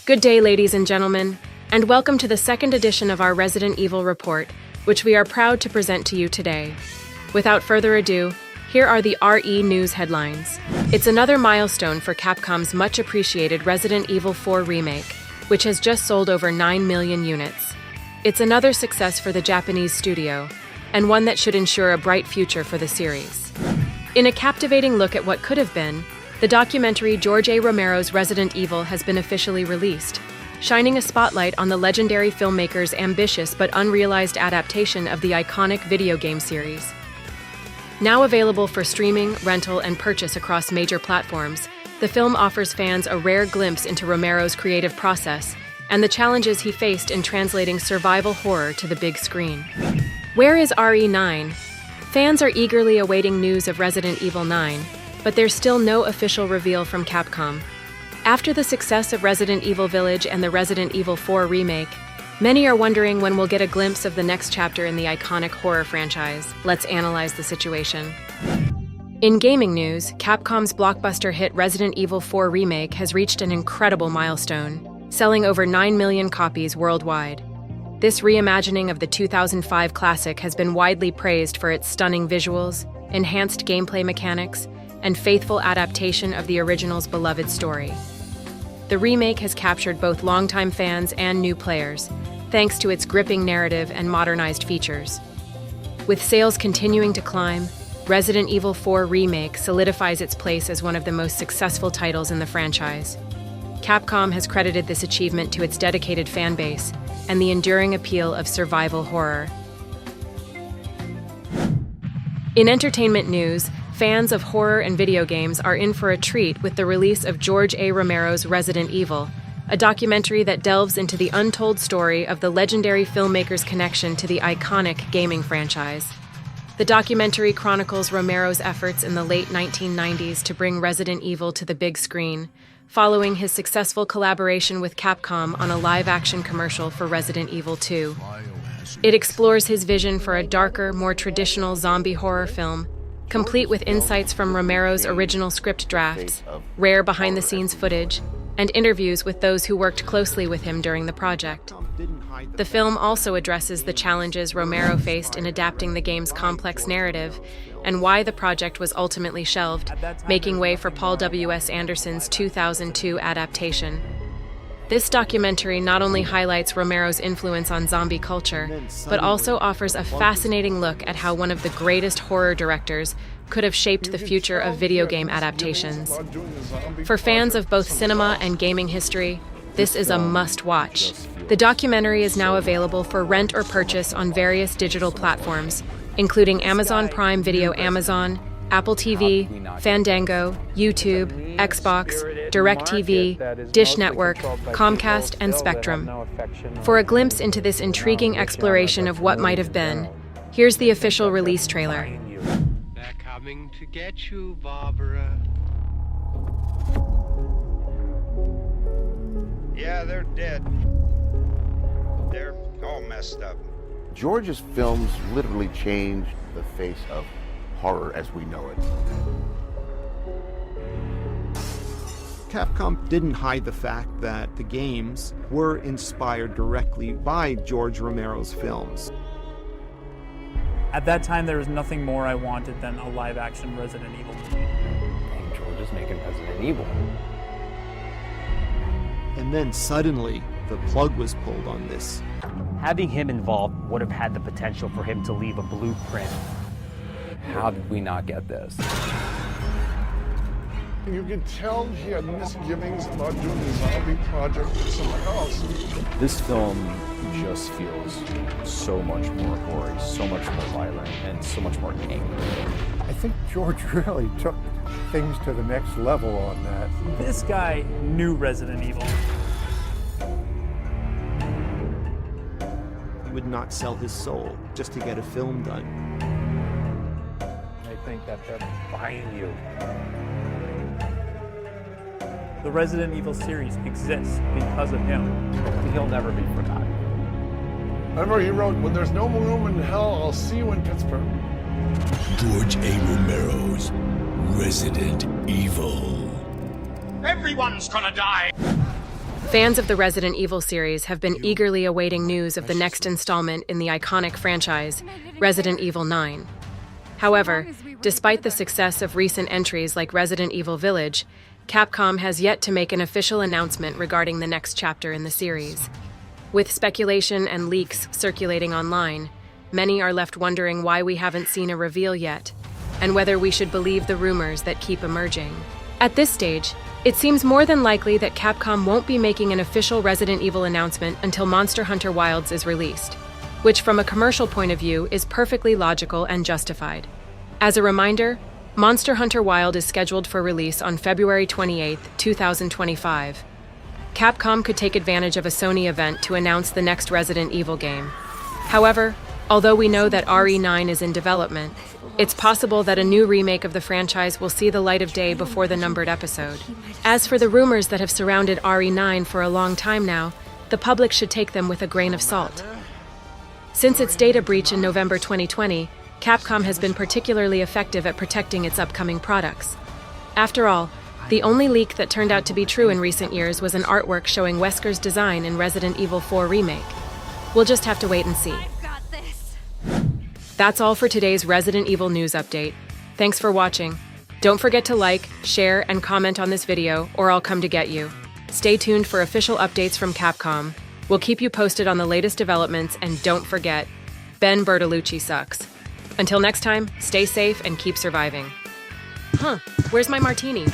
Good day, ladies and gentlemen, and welcome to the second edition of our Resident Evil report, which we are proud to present to you today. Without further ado, here are the RE News headlines. It's another milestone for Capcom's much-appreciated Resident Evil 4 remake, which has just sold over 9 million units. It's another success for the Japanese studio, and one that should ensure a bright future for the series. In a captivating look at what could have been, the documentary George A. Romero's Resident Evil has been officially released, shining a spotlight on the legendary filmmaker's ambitious but unrealized adaptation of the iconic video game series. Now available for streaming, rental, and purchase across major platforms, the film offers fans a rare glimpse into Romero's creative process and the challenges he faced in translating survival horror to the big screen. Where is RE9? Fans are eagerly awaiting news of Resident Evil 9, but there's still no official reveal from Capcom. After the success of Resident Evil Village and the Resident Evil 4 remake, many are wondering when we'll get a glimpse of the next chapter in the iconic horror franchise. Let's analyze the situation. In gaming news, Capcom's blockbuster hit Resident Evil 4 remake has reached an incredible milestone, selling over 9 million copies worldwide. This reimagining of the 2005 classic has been widely praised for its stunning visuals, enhanced gameplay mechanics, and faithful adaptation of the original's beloved story. The remake has captured both longtime fans and new players, thanks to its gripping narrative and modernized features. With sales continuing to climb, Resident Evil 4 Remake solidifies its place as one of the most successful titles in the franchise. Capcom has credited this achievement to its dedicated fan base and the enduring appeal of survival horror. In entertainment news, fans of horror and video games are in for a treat with the release of George A. Romero's Resident Evil, a documentary that delves into the untold story of the legendary filmmaker's connection to the iconic gaming franchise. The documentary chronicles Romero's efforts in the late 1990s to bring Resident Evil to the big screen, following his successful collaboration with Capcom on a live-action commercial for Resident Evil 2. It explores his vision for a darker, more traditional zombie horror film, complete with insights from Romero's original script drafts, rare behind-the-scenes footage, and interviews with those who worked closely with him during the project. The film also addresses the challenges Romero faced in adapting the game's complex narrative and why the project was ultimately shelved, making way for Paul W.S. Anderson's 2002 adaptation. This documentary not only highlights Romero's influence on zombie culture, but also offers a fascinating look at how one of the greatest horror directors could have shaped the future of video game adaptations. For fans of both cinema and gaming history, this is a must-watch. The documentary is now available for rent or purchase on various digital platforms, including Amazon Prime Video, Amazon, Apple TV, Fandango, YouTube, Xbox, DirecTV, Dish Network, Comcast, and Spectrum. For a glimpse into this intriguing exploration of what might have been, here's the official release trailer. They're coming to get you, Barbara. Yeah, they're dead. They're all messed up. George's films literally changed the face of horror as we know it. Capcom didn't hide the fact that the games were inspired directly by George Romero's films. At that time, there was nothing more I wanted than a live-action Resident Evil movie. And George is making Resident Evil. And then suddenly, the plug was pulled on this. Having him involved would have had the potential for him to leave a blueprint. How did we not get this? You could tell he had misgivings about doing the zombie project with someone else. This film just feels so much more gory, so much more violent, and so much more angry. I think George really took things to the next level on that. This guy knew Resident Evil. He would not sell his soul just to get a film done. They think that they're buying you. The Resident Evil series exists because of him. He'll never be forgotten. Remember, he wrote, "When there's no more room in hell, I'll see you in Pittsburgh." George A. Romero's Resident Evil. Everyone's gonna die! Fans of the Resident Evil series have been eagerly awaiting news of the next installment in the iconic franchise, Resident Evil 9. However, despite the success of recent entries like Resident Evil Village, Capcom has yet to make an official announcement regarding the next chapter in the series. With speculation and leaks circulating online, many are left wondering why we haven't seen a reveal yet, and whether we should believe the rumors that keep emerging. At this stage, it seems more than likely that Capcom won't be making an official Resident Evil announcement until Monster Hunter Wilds is released, which from a commercial point of view is perfectly logical and justified. As a reminder, Monster Hunter Wild is scheduled for release on February 28, 2025. Capcom could take advantage of a Sony event to announce the next Resident Evil game. However, although we know that RE9 is in development, it's possible that a new remake of the franchise will see the light of day before the numbered episode. As for the rumors that have surrounded RE9 for a long time now, the public should take them with a grain of salt. Since its data breach in November 2020, Capcom has been particularly effective at protecting its upcoming products. After all, the only leak that turned out to be true in recent years was an artwork showing Wesker's design in Resident Evil 4 Remake. We'll just have to wait and see. That's all for today's Resident Evil news update. Thanks for watching. Don't forget to like, share, and comment on this video, or I'll come to get you. Stay tuned for official updates from Capcom. We'll keep you posted on the latest developments, and don't forget, Ben Bertolucci sucks. Until next time, stay safe and keep surviving. Where's my martini?